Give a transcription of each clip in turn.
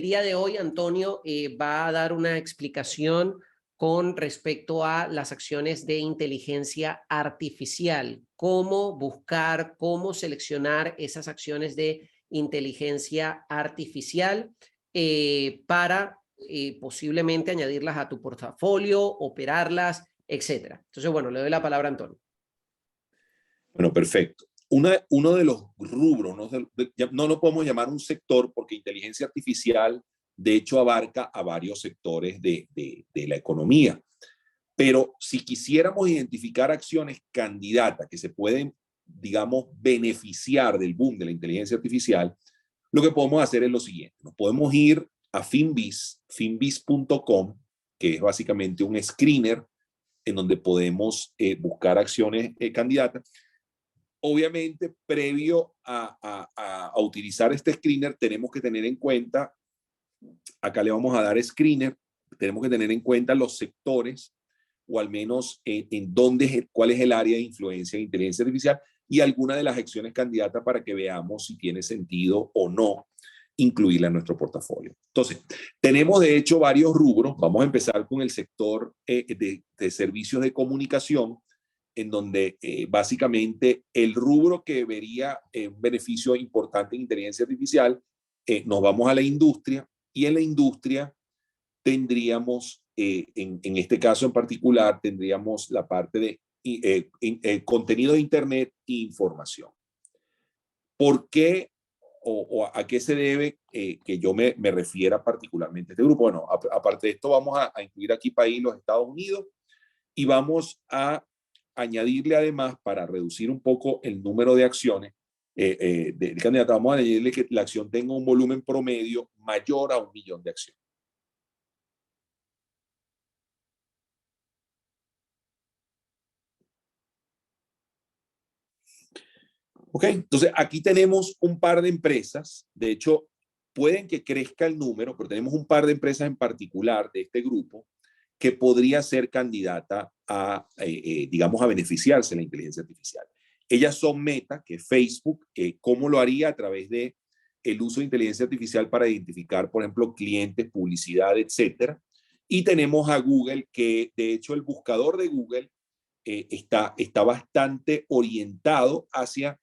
día de hoy, Antonio va a dar una explicación con respecto a las acciones de inteligencia artificial, cómo buscar, cómo seleccionar esas acciones de inteligencia artificial para posiblemente añadirlas a tu portafolio, operarlas, etcétera. Entonces, bueno, le doy la palabra a Antonio. Bueno, perfecto. Uno de los rubros, no lo podemos llamar un sector porque inteligencia artificial de hecho abarca a varios sectores de la economía. Pero si quisiéramos identificar acciones candidatas que se pueden, digamos, beneficiar del boom de la inteligencia artificial, lo que podemos hacer es lo siguiente. Nos podemos ir a finviz.com, que es básicamente un screener en donde podemos buscar acciones candidatas. Obviamente, previo a utilizar este screener, tenemos que tener en cuenta, acá le vamos a dar screener, tenemos que tener en cuenta los sectores, o al menos cuál es el área de influencia de inteligencia artificial y alguna de las acciones candidatas para que veamos si tiene sentido o no incluirla en nuestro portafolio. Entonces, tenemos de hecho varios rubros. Vamos a empezar con el sector de servicios de comunicación, en donde básicamente el rubro que vería un beneficio importante en inteligencia artificial, nos vamos a la industria, y en la industria tendríamos, en este caso en particular, tendríamos la parte de contenido de Internet e información. ¿Por qué o a qué se debe que yo me refiera particularmente a este grupo? Bueno, aparte de esto, vamos a incluir aquí país los Estados Unidos y vamos a añadirle además, para reducir un poco el número de acciones del candidato, vamos a añadirle que la acción tenga un volumen promedio mayor a 1 millón de acciones. Ok, entonces aquí tenemos un par de empresas. De hecho, pueden que crezca el número, pero tenemos un par de empresas en particular de este grupo que podría ser candidata a, digamos, a beneficiarse de la inteligencia artificial. Ellas son Meta, que es Facebook. ¿Cómo lo haría? A través de el uso de inteligencia artificial para identificar, por ejemplo, clientes, publicidad, etcétera. Y tenemos a Google, que de hecho el buscador de Google está bastante orientado hacia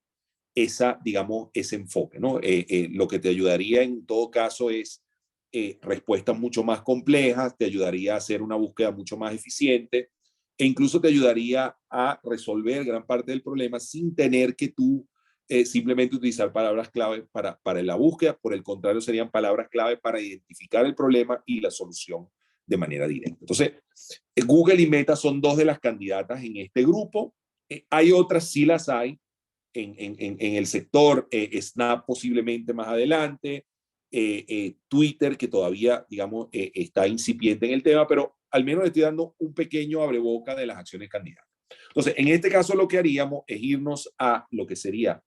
digamos, ese enfoque, ¿no? Lo que te ayudaría en todo caso es respuestas mucho más complejas, te ayudaría a hacer una búsqueda mucho más eficiente e incluso te ayudaría a resolver gran parte del problema sin tener que tú simplemente utilizar palabras clave para la búsqueda. Por el contrario, serían palabras clave para identificar el problema y la solución de manera directa. Entonces, Google y Meta son dos de las candidatas en este grupo. Hay otras, sí las hay, en el sector, Snap posiblemente más adelante, Twitter, que todavía, digamos, está incipiente en el tema, pero al menos le estoy dando un pequeño abreboca de las acciones candidatas. Entonces, en este caso lo que haríamos es irnos a lo que sería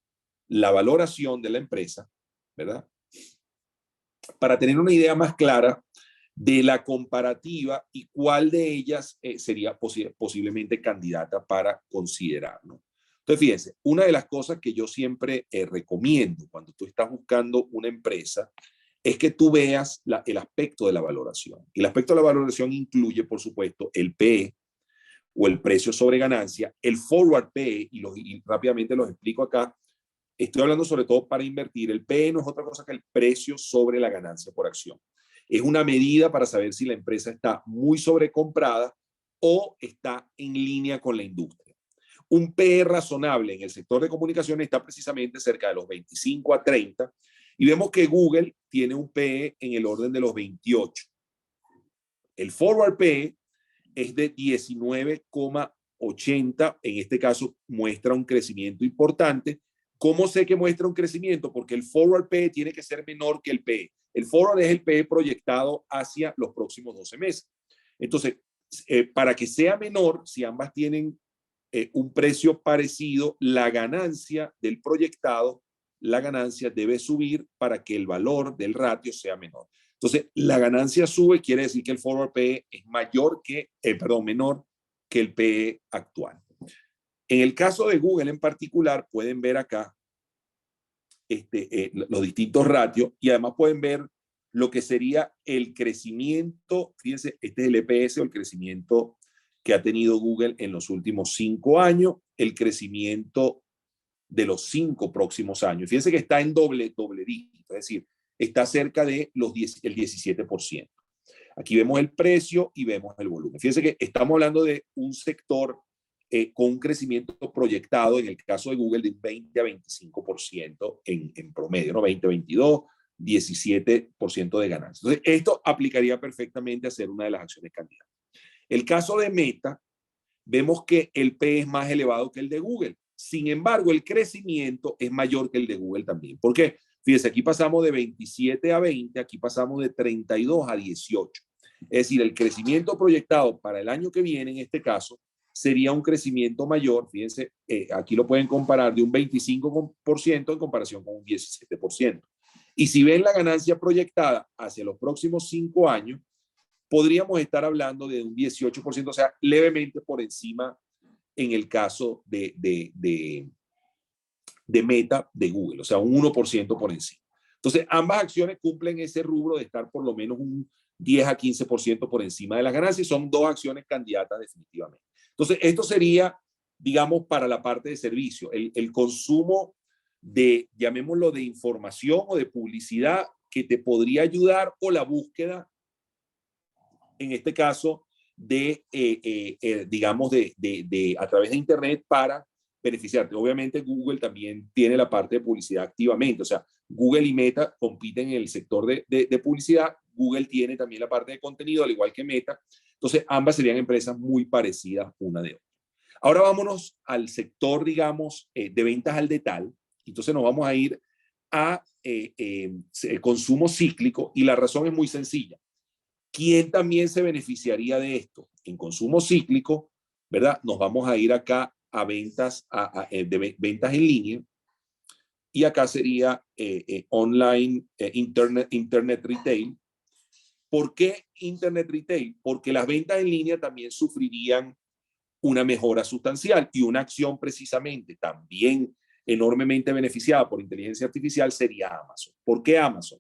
la valoración de la empresa, ¿verdad? Para tener una idea más clara de la comparativa y cuál de ellas sería posiblemente candidata para considerar, ¿no? Entonces, fíjense, una de las cosas que yo siempre recomiendo cuando tú estás buscando una empresa es que tú veas el aspecto de la valoración. Y el aspecto de la valoración incluye, por supuesto, el PE o el precio sobre ganancia, el forward PE, y rápidamente los explico acá. Estoy hablando sobre todo para invertir. El PE no es otra cosa que el precio sobre la ganancia por acción. Es una medida para saber si la empresa está muy sobrecomprada o está en línea con la industria. Un PE razonable en el sector de comunicaciones está precisamente cerca de los 25 a 30 y vemos que Google tiene un PE en el orden de los 28. El forward PE es de 19,80. En este caso muestra un crecimiento importante. ¿Cómo sé que muestra un crecimiento? Porque el forward PE tiene que ser menor que el PE. El forward es el PE proyectado hacia los próximos 12 meses. Entonces, para que sea menor, si ambas tienen un precio parecido, la ganancia del proyectado, la ganancia debe subir para que el valor del ratio sea menor. Entonces, la ganancia sube, quiere decir que el forward PE es menor que el PE actual. En el caso de Google en particular, pueden ver acá los distintos ratios y además pueden ver lo que sería el crecimiento, fíjense, este es el EPS o el crecimiento que ha tenido Google en los últimos 5 años, el crecimiento de los 5 próximos años. Fíjense que está en doble dígito, es decir, está cerca de el 17%. Aquí vemos el precio y vemos el volumen. Fíjense que estamos hablando de un sector con un crecimiento proyectado, en el caso de Google, de 20 a 25% en promedio, ¿no? 20, 22, 17% de ganancias. Entonces, esto aplicaría perfectamente a ser una de las acciones candidatas. El caso de Meta, vemos que el P es más elevado que el de Google. Sin embargo, el crecimiento es mayor que el de Google también. ¿Por qué? Fíjense, aquí pasamos de 27 a 20, aquí pasamos de 32 a 18. Es decir, el crecimiento proyectado para el año que viene, en este caso, sería un crecimiento mayor. Fíjense, aquí lo pueden comparar de un 25% en comparación con un 17%. Y si ven la ganancia proyectada hacia los próximos 5 años, podríamos estar hablando de un 18%, o sea, levemente por encima en el caso de Meta de Google, o sea, un 1% por encima. Entonces, ambas acciones cumplen ese rubro de estar por lo menos un 10 a 15% por encima de las ganancias. Son dos acciones candidatas definitivamente. Entonces, esto sería, digamos, para la parte de servicio. El consumo de, llamémoslo, de información o de publicidad que te podría ayudar, o la búsqueda, en este caso, digamos, a través de Internet para beneficiarte. Obviamente Google también tiene la parte de publicidad activamente, o sea, Google y Meta compiten en el sector de publicidad. Google tiene también la parte de contenido, al igual que Meta. Entonces, ambas serían empresas muy parecidas una de otra. Ahora vámonos al sector, digamos, de ventas al detalle. Entonces nos vamos a ir a consumo cíclico, y la razón es muy sencilla. ¿Quién también se beneficiaría de esto? En consumo cíclico, ¿verdad? Nos vamos a ir acá a ventas, ventas en línea, y acá sería online, internet retail. ¿Por qué internet retail? Porque las ventas en línea también sufrirían una mejora sustancial, y una acción precisamente también enormemente beneficiada por inteligencia artificial sería Amazon. ¿Por qué Amazon?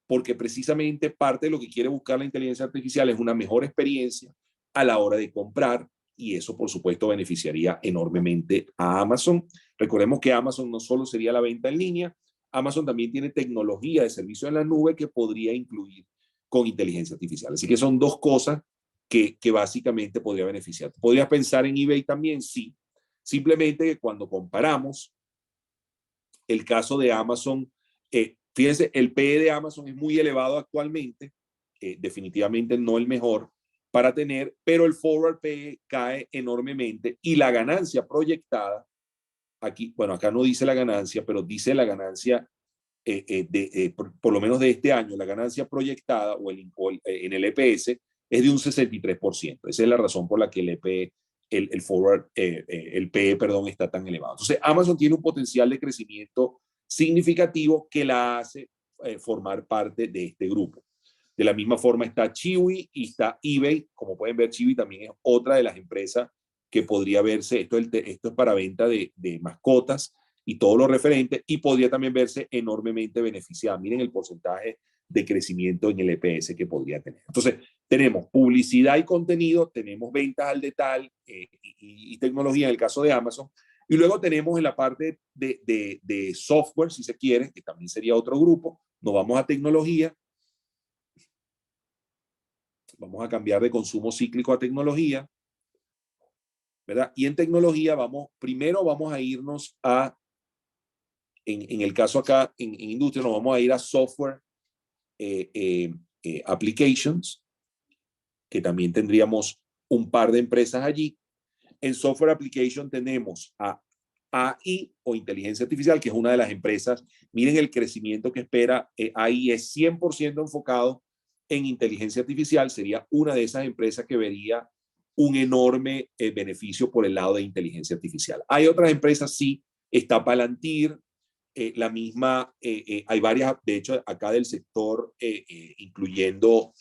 Porque precisamente parte de lo que quiere buscar la inteligencia artificial es una mejor experiencia a la hora de comprar, y eso por supuesto beneficiaría enormemente a Amazon. Recordemos que Amazon no solo sería la venta en línea, Amazon también tiene tecnología de servicio en la nube que podría incluir con inteligencia artificial. Así que son dos cosas que básicamente podría beneficiar. ¿Podrías pensar en eBay también? Sí. Simplemente que cuando comparamos el caso de Amazon, fíjense, el PE de Amazon es muy elevado actualmente, definitivamente no el mejor para tener, pero el forward PE cae enormemente, y la ganancia proyectada, aquí, bueno, acá no dice la ganancia, pero dice la ganancia por lo menos de este año, la ganancia proyectada en el EPS es de un 63%. Esa es la razón por la que el forward, el PE, perdón, está tan elevado. Entonces, Amazon tiene un potencial de crecimiento significativo que la hace formar parte de este grupo. De la misma forma está Chewy y está eBay. Como pueden ver, Chewy también es otra de las empresas que podría verse, esto es para venta de mascotas y todo lo referente, y podría también verse enormemente beneficiada. Miren el porcentaje de crecimiento en el EPS que podría tener. Entonces, tenemos publicidad y contenido, tenemos ventas al detalle y tecnología en el caso de Amazon, y luego tenemos en la parte de software, si se quiere, que también sería otro grupo. Nos vamos a tecnología. Vamos a cambiar de consumo cíclico a tecnología, ¿verdad? Y en tecnología primero vamos a irnos en el caso acá, en industria, nos vamos a ir a software applications, que también tendríamos un par de empresas allí. En software application tenemos a AI, o inteligencia artificial, que es una de las empresas. Miren el crecimiento que espera. AI es 100% enfocado en inteligencia artificial. Sería una de esas empresas que vería un enorme beneficio por el lado de inteligencia artificial. Hay otras empresas, sí, está Palantir, la misma, hay varias, de hecho, acá del sector, incluyendo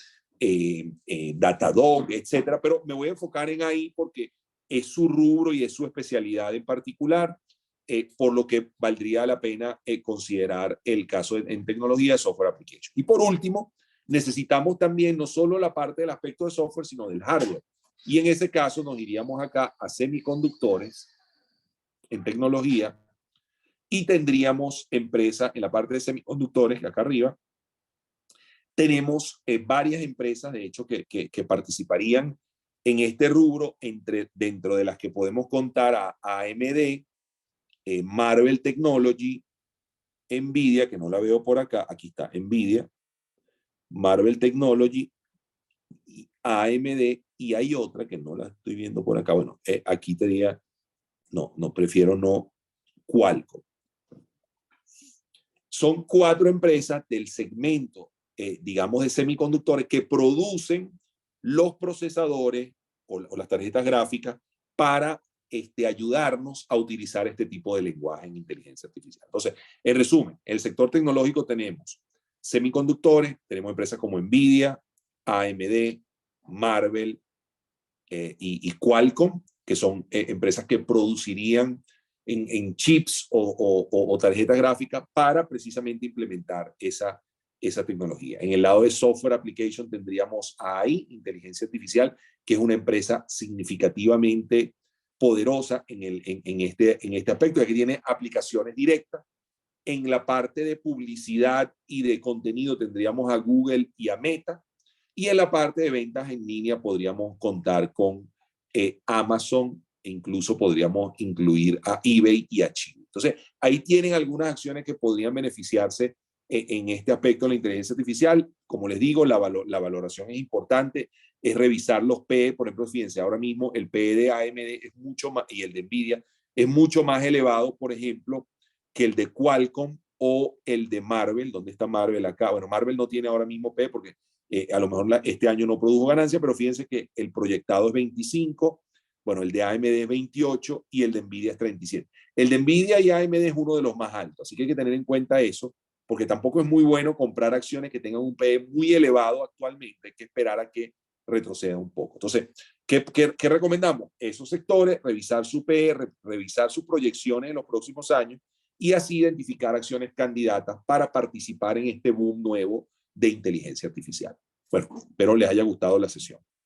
Datadog, etcétera, pero me voy a enfocar en ahí porque es su rubro y es su especialidad en particular. por lo que valdría la pena considerar el caso en tecnología de software application. Y por último, necesitamos también no solo la parte del aspecto de software, sino del hardware. Y en ese caso nos iríamos acá a semiconductores en tecnología y tendríamos empresas en la parte de semiconductores, que acá arriba, tenemos varias empresas, de hecho, que participarían en este rubro, dentro de las que podemos contar a AMD, Marvell Technology, Nvidia, que no la veo por acá, aquí está, Nvidia, Marvell Technology, AMD, y hay otra que no la estoy viendo por acá. Bueno, aquí te diría, no, prefiero no, Qualcomm. Son 4 empresas del segmento, digamos, de semiconductores que producen los procesadores o las tarjetas gráficas para ayudarnos a utilizar este tipo de lenguaje en inteligencia artificial. Entonces, en resumen, en el sector tecnológico tenemos semiconductores, tenemos empresas como Nvidia, AMD, Marvell y Qualcomm, que son empresas que producirían en chips o tarjetas gráficas para precisamente implementar esa tecnología. En el lado de software application tendríamos AI, inteligencia artificial, que es una empresa significativamente poderosa en este aspecto, ya que tiene aplicaciones directas. En la parte de publicidad y de contenido tendríamos a Google y a Meta. Y en la parte de ventas en línea podríamos contar con Amazon, e incluso podríamos incluir a eBay y a China. Entonces, ahí tienen algunas acciones que podrían beneficiarse en este aspecto de la inteligencia artificial. Como les digo, la valoración es importante, es revisar los PE. Por ejemplo, fíjense, ahora mismo el PE de AMD es mucho más, y el de Nvidia es mucho más elevado, por ejemplo, que el de Qualcomm o el de Marvell. ¿Dónde está Marvell acá? Bueno, Marvell no tiene ahora mismo PE porque a lo mejor este año no produjo ganancia, pero fíjense que el proyectado es 25, bueno, el de AMD es 28 y el de Nvidia es 37. El de Nvidia y AMD es uno de los más altos, así que hay que tener en cuenta eso, porque tampoco es muy bueno comprar acciones que tengan un PE muy elevado actualmente. Hay que esperar a que retroceda un poco. Entonces, ¿qué recomendamos? Esos sectores, revisar su PE, revisar sus proyecciones en los próximos años y así identificar acciones candidatas para participar en este boom nuevo de inteligencia artificial. Bueno, espero les haya gustado la sesión.